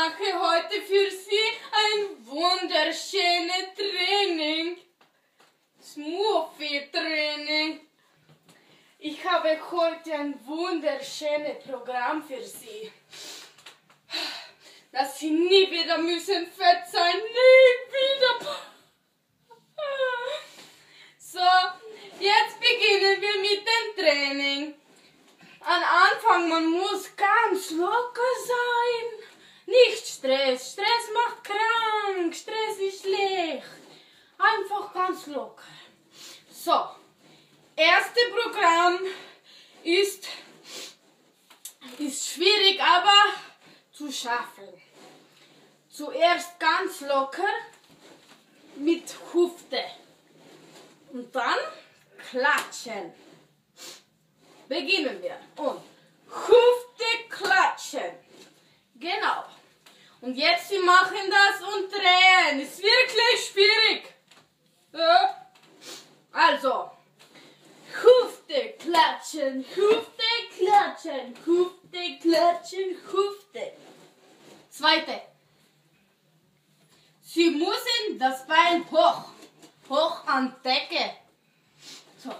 mache heute für Sie ein wunderschönes Training. Smurfy-Training. Ich habe heute ein wunderschönes Programm für Sie. Dass Sie nie wieder müssen fett sein, nie wieder. So, jetzt beginnen wir mit dem Training. Am Anfang, man muss ganz locker sein. Nicht Stress. Stress macht krank. Stress ist schlecht. Einfach ganz locker. So, erste Programm ist schwierig, aber zu schaffen. Zuerst ganz locker mit Hüfte. Und dann klatschen. Beginnen wir. Und Hüfte klatschen. Genau. Und jetzt Sie machen das und drehen. Ist wirklich schwierig. Ja. Also. Hüfte klatschen, Hüfte klatschen, Hüfte klatschen, Hüfte. Zweite. Sie müssen das Bein hoch an Decke. So.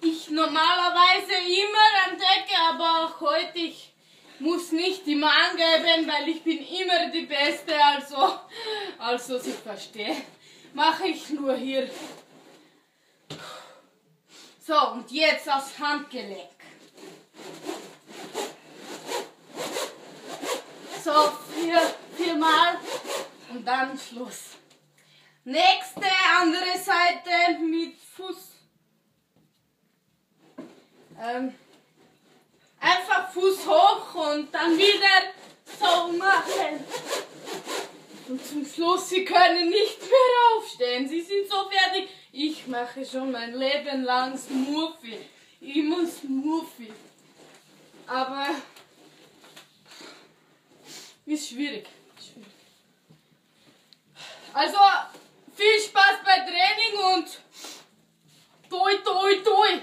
Ich normalerweise immer an Decke, aber heute ich muss nicht immer angeben, weil ich bin immer die Beste, also Sie verstehen, mache ich nur hier. So, und jetzt aufs Handgelenk. So, viermal und dann Schluss. Nächste, andere Seite mit Fuß. Einfach Fuß hoch und dann wieder so machen. Und zum Schluss, Sie können nicht mehr aufstehen. Sie sind so fertig. Ich mache schon mein Leben lang Smurfy. Immer Smurfy. Aber ist schwierig. Also, viel Spaß beim Training und toi toi toi.